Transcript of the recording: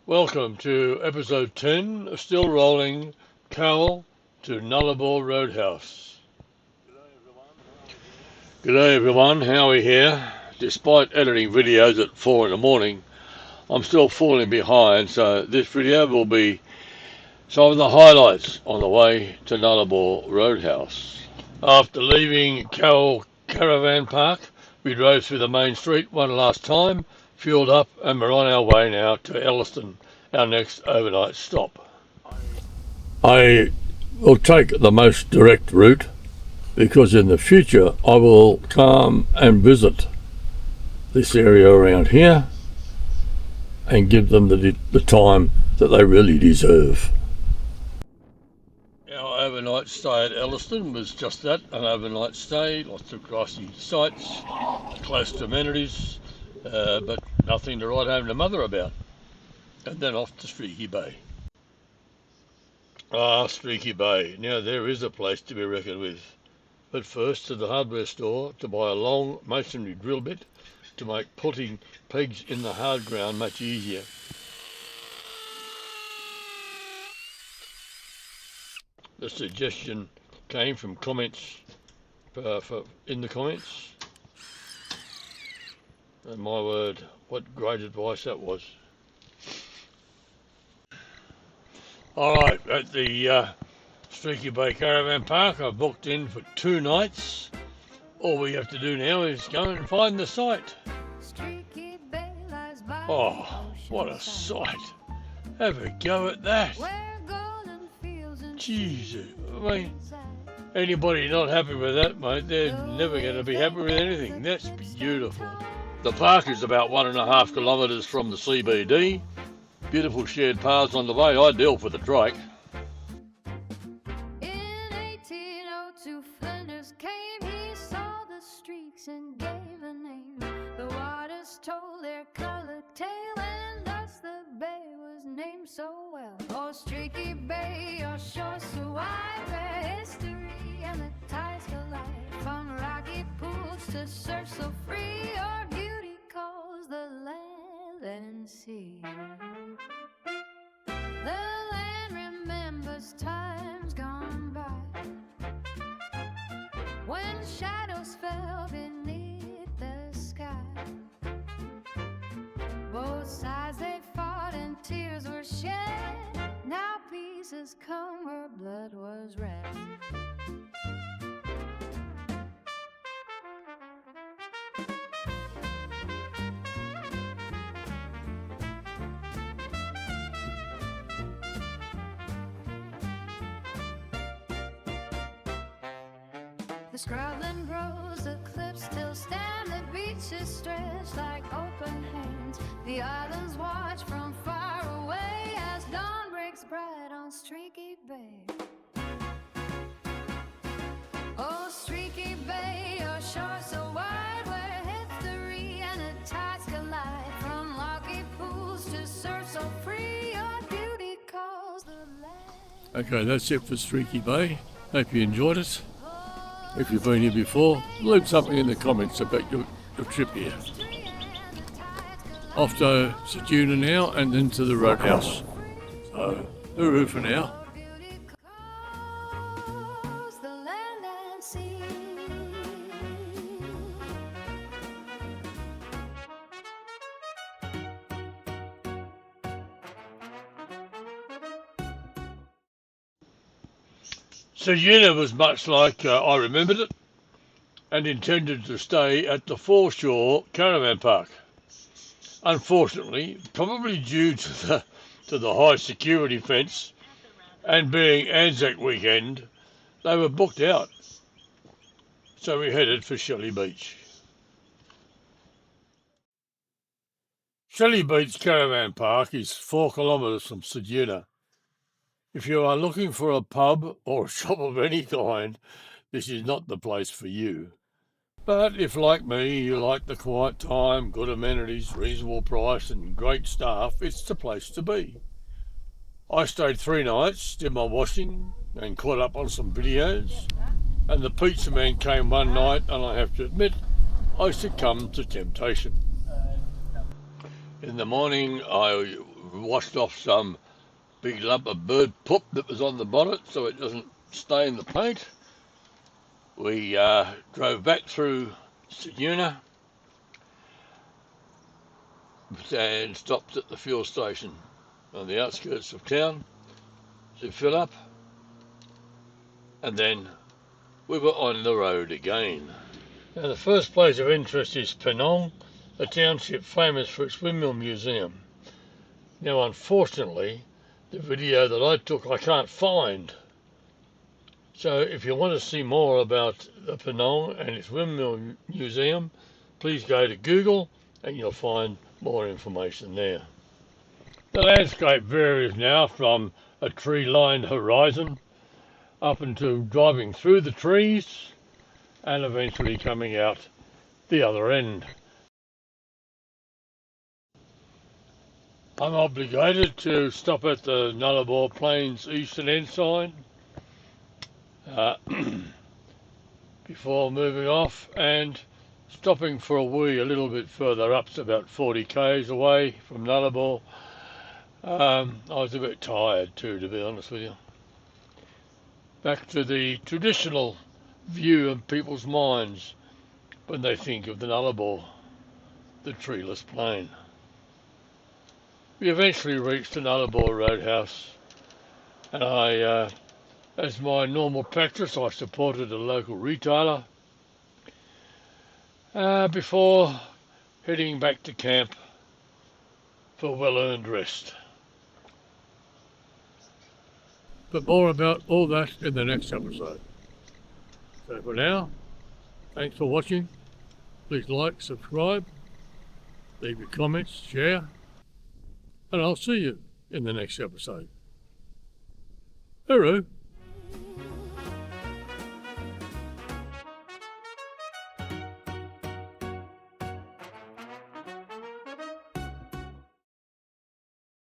Welcome to episode 10 of Still Rolling, Cowell to Nullarbor Roadhouse. G'day everyone, Howie here. Despite editing videos at 4 in the morning, I'm still falling behind, so this video will be some of the highlights on the way to Nullarbor Roadhouse. After leaving Cowell Caravan Park, we drove through the main street one last time, fueled up, and we're on our way now to Elliston, our next overnight stop. I will take the most direct route because in the future I will come and visit this area around here and give them the time that they really deserve. Our overnight stay at Elliston was just that, an overnight stay, lots of grassy sights, close to amenities, but nothing to write home to mother about. And then off to Streaky Bay. Streaky Bay. Now there is a place to be reckoned with. But first to the hardware store to buy a long masonry drill bit to make putting pegs in the hard ground much easier. The suggestion came from comments in the comments. And my word, what great advice that was. Alright, at the Streaky Bay Caravan Park, I've booked in for 2 nights. All we have to do now is go and find the site. Oh, what a sight. Have a go at that. Jesus, I mean, anybody not happy with that, mate, they're never going to be happy with anything. That's beautiful. The park is about 1.5 kilometres from the CBD. Beautiful shared paths on the way, ideal for the trike. In 1802, Flinders came, he saw the streaks and gave a name. The waters told their colored tale, and thus the bay was named so well. Oh, Streaky Bay, your shore so wide, where history and the tides collide. From rocky pools to surf so free, your beauty calls the land and sea. The land remembers times gone by, when shadows fell beneath the sky. Both sides they fought and tears were shed. Now peace has come where blood was red. The scrubland grows, the cliffs still stand, the beaches stretch like open hands. The islands watch from far away as dawn breaks bright on Streaky Bay. Oh, Streaky Bay, your shore so wide, where history and the tides collide. From rocky pools to surf so free, your beauty calls the land. Okay, that's it for Streaky Bay. Hope you enjoyed it. If you've been here before, leave something in the comments about your trip here. Off to Ceduna now and then to the Roadhouse. So, hooroo for now. Ceduna was much like I remembered it and intended to stay at the foreshore caravan park. Unfortunately, probably due to the high security fence and being Anzac weekend, they were booked out. So we headed for Shelly Beach. Shelly Beach Caravan Park is 4 kilometres from Ceduna. If you are looking for a pub or a shop of any kind, this is not the place for you. But if, like me, you like the quiet time, good amenities, reasonable price and great staff, it's the place to be. I stayed 3 nights, did my washing and caught up on some videos, and the pizza man came one night and I have to admit, I succumbed to temptation. In the morning I washed off some big lump of bird poop that was on the bonnet so it doesn't stain the paint. We drove back through Ceduna and stopped at the fuel station on the outskirts of town to fill up, and then we were on the road again. Now, the first place of interest is Penong, a township famous for its windmill museum. Now, unfortunately, the video that I took I can't find. So if you want to see more about the Penong and its windmill museum, please go to Google and you'll find more information there. The landscape varies now from a tree-lined horizon up into driving through the trees and eventually coming out the other end. I'm obligated to stop at the Nullarbor Plains eastern end sign before moving off and stopping for a wee a little bit further up, to about 40 k's away from Nullarbor. I was a bit tired too, to be honest with you. Back to the traditional view of people's minds when they think of the Nullarbor, the treeless plain. We eventually reached the Nullarbor Roadhouse, and I, as my normal practice, I supported a local retailer before heading back to camp for well-earned rest. But more about all that in the next episode. So for now, thanks for watching. Please like, subscribe, leave your comments, share, and I'll see you in the next episode. Hooroo!